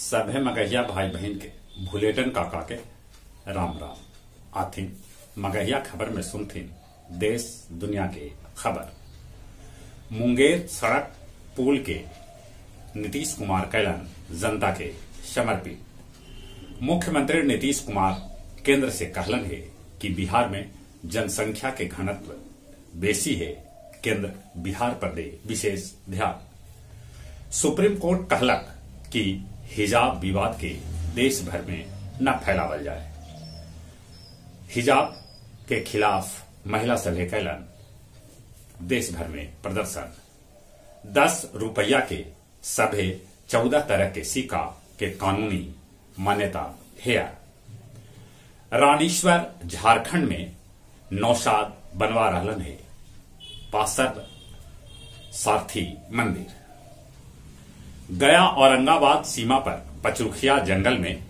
सभे मगहिया भाई बहन के भुलेटन काका के राम राम। आथिन मगहिया खबर में सुनथिन देश दुनिया के खबर। मुंगेर सड़क पुल के नीतीश कुमार कैलन जनता के समर्पित। मुख्यमंत्री नीतीश कुमार केंद्र से कहलन है कि बिहार में जनसंख्या के घनत्व बेसी है, केंद्र बिहार पर दे विशेष ध्यान। सुप्रीम कोर्ट कहलक कि हिजाब विवाद के देश भर में न फैलावल जाए। हिजाब के खिलाफ महिला सभे कैलन देश भर में प्रदर्शन। 10 रुपया के सभे 14 तरह के सिक्का के कानूनी मान्यता है। रानीश्वर झारखंड में नौशाद बनवा रहलन है पार्षद सारथी मंदिर। गया औरंगाबाद सीमा पर पचरुखिया जंगल में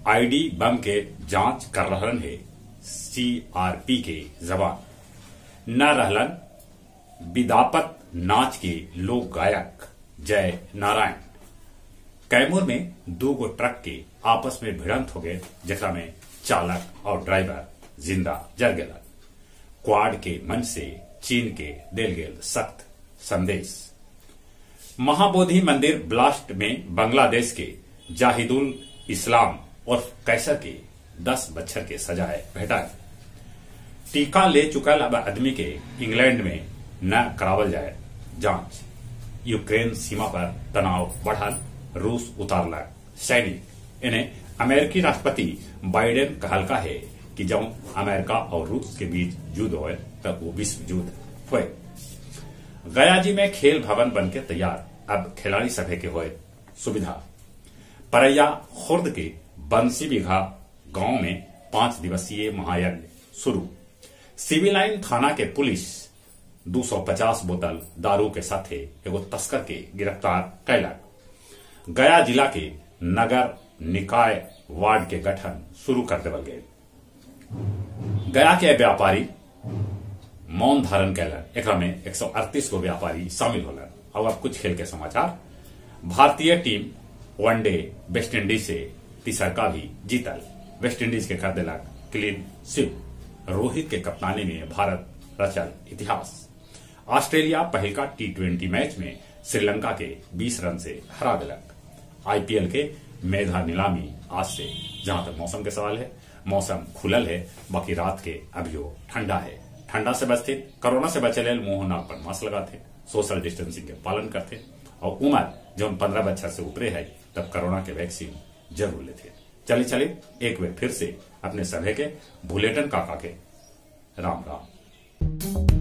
आईडी बम के जांच कर रहलन है सीआरपी के जवान। न रहलन विदापत नाच के लोक गायक जय नारायण। कैमूर में 2 गो ट्रक के आपस में भिड़ंत हो गए, जेकरा में चालक और ड्राइवर जिंदा जल गए। क्वाड के मंच से चीन के देल गेल सख्त संदेश। महाबोधि मंदिर ब्लास्ट में बांग्लादेश के जाहिदुल इस्लाम और कैसर के 10 बच्चर के सजाए भेटाए। टीका ले चुकल अब आदमी के इंग्लैंड में न करावल जाए जांच। यूक्रेन सीमा पर तनाव बढ़ल, रूस उतारलक सैनिक। इन्हें अमेरिकी राष्ट्रपति बाइडेन कहलका है कि जब अमेरिका और रूस के बीच युद्ध होए तब वो विश्व युद्ध हुए। गया जी में खेल भवन बनके तैयार, अब खिलाड़ी सभे के होए सुविधा। परैया खुर्द के बंसी बिघा गांव में 5 दिवसीय महायज्ञ शुरू। सिविल लाइन थाना के पुलिस 250 बोतल दारू के साथे एगो तस्कर के गिरफ्तार कैलक। गया जिला के नगर निकाय वार्ड के गठन शुरू कर देवल गए। गया के व्यापारी मौन धारण कैलन, एकरा में 138 गो व्यापारी शामिल होलन। और अब कुछ खेल के समाचार। भारतीय टीम वनडे वेस्ट इंडीज से तीसरका भी जीतल। वेस्ट इंडीज के कर देलक क्लीन स्वीप। रोहित के कप्तानी में भारत रचल इतिहास। ऑस्ट्रेलिया पहलका T20 मैच में श्रीलंका के 20 रन से हरा दिलक। आईपीएल के मेधा नीलामी आज से। जहां तक मौसम के सवाल है, मौसम खुलल है, बाकी रात के अभियो ठंडा है। ठंडा से बचते, कोरोना से बचे लेल मुंह नाक पर मास्क लगाते, सोशल डिस्टेंसिंग के पालन करते और उम्र जब 15 बच्चा से ऊपरे है तब कोरोना के वैक्सीन जरूर लेते। चलिए एक बार फिर से अपने सभे के भुलेटन काका के राम राम।